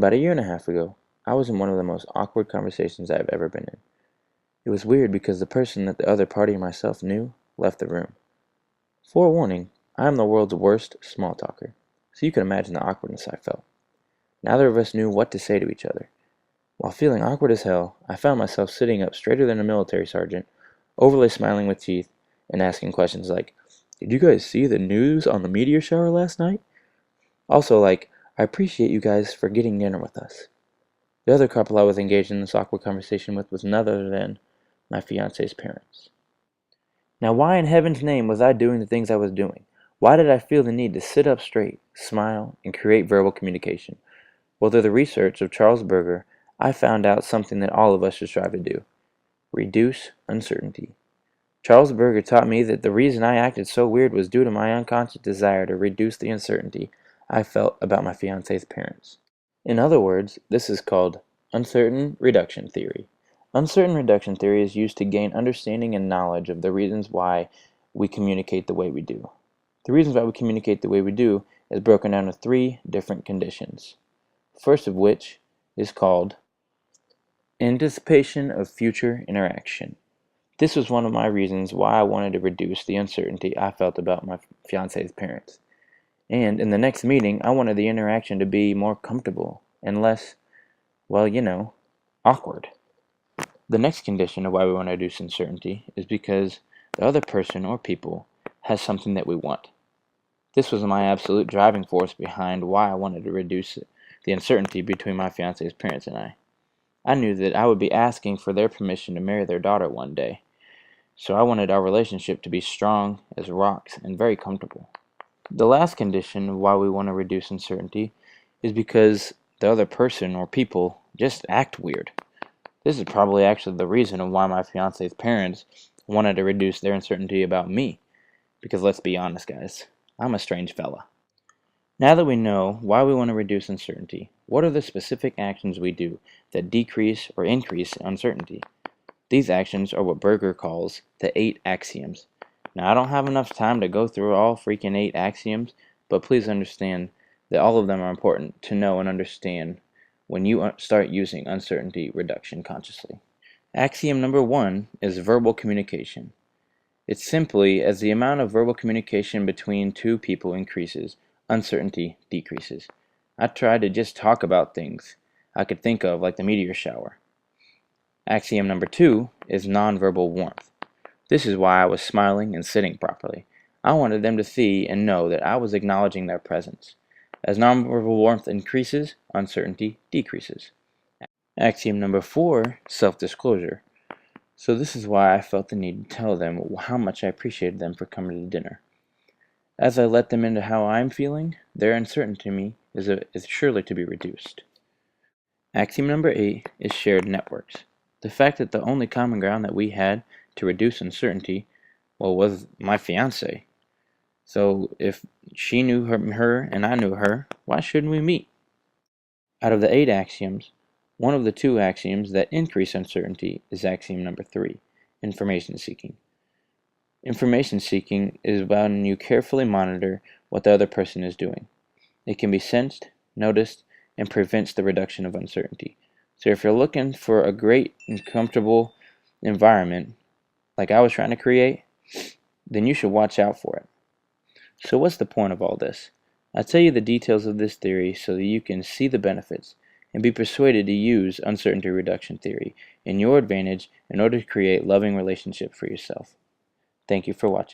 About a year and a half ago, I was in one of the most awkward conversations I've ever been in. It was weird because the person that the other party and myself knew left the room. Forewarning, I am the world's worst small talker, so you can imagine the awkwardness I felt. Neither of us knew what to say to each other. While feeling awkward as hell, I found myself sitting up straighter than a military sergeant, overly smiling with teeth, and asking questions like, "Did you guys see the news on the meteor shower last night?" Also, like, "I appreciate you guys for getting dinner with us." The other couple I was engaged in this awkward conversation with was none other than my fiance's parents. Now, why in heaven's name was I doing the things I was doing? Why did I feel the need to sit up straight, smile, and create verbal communication? Well, through the research of Charles Berger, I found out something that all of us should strive to do: reduce uncertainty. Charles Berger taught me that the reason I acted so weird was due to my unconscious desire to reduce the uncertainty I felt about my fiance's parents. In other words, this is called uncertain reduction theory. Uncertain reduction theory is used to gain understanding and knowledge of the reasons why we communicate the way we do. The reasons why we communicate the way we do is broken down to three different conditions. First of which is called anticipation of future interaction. This was one of my reasons why I wanted to reduce the uncertainty I felt about my fiance's parents. And in the next meeting, I wanted the interaction to be more comfortable and less, well, awkward. The next condition of why we want to reduce uncertainty is because the other person or people has something that we want. This was my absolute driving force behind why I wanted to reduce the uncertainty between my fiance's parents and I. I knew that I would be asking for their permission to marry their daughter one day, so I wanted our relationship to be strong as rocks and very comfortable. The last condition of why we want to reduce uncertainty is because the other person or people just act weird. This is probably actually the reason of why my fiance's parents wanted to reduce their uncertainty about me. Because let's be honest, guys, I'm a strange fella. Now that we know why we want to reduce uncertainty, what are the specific actions we do that decrease or increase uncertainty? These actions are what Berger calls the 8 axioms. Now, I don't have enough time to go through all freaking 8 axioms, but please understand that all of them are important to know and understand when you start using uncertainty reduction consciously. Axiom number 1 is verbal communication. It's simply as the amount of verbal communication between two people increases, uncertainty decreases. I try to just talk about things I could think of, like the meteor shower. Axiom number 2 is nonverbal warmth. This is why I was smiling and sitting properly. I wanted them to see and know that I was acknowledging their presence. As nonverbal warmth increases, uncertainty decreases. Axiom number 4, self-disclosure. So this is why I felt the need to tell them how much I appreciated them for coming to dinner. As I let them into how I'm feeling, their uncertainty to me is surely to be reduced. Axiom number 8 is shared networks. The fact that the only common ground that we had to reduce uncertainty, well, was my fiance. So if she knew her and I knew her, why shouldn't we meet? Out of the 8 axioms, one of the 2 axioms that increase uncertainty is axiom number 3, information seeking. Information seeking is when you carefully monitor what the other person is doing. It can be sensed, noticed, and prevents the reduction of uncertainty. So if you're looking for a great and comfortable environment, like I was trying to create, then you should watch out for it. So what's the point of all this? I'll tell you the details of this theory so that you can see the benefits and be persuaded to use uncertainty reduction theory in your advantage in order to create loving relationships for yourself. Thank you for watching.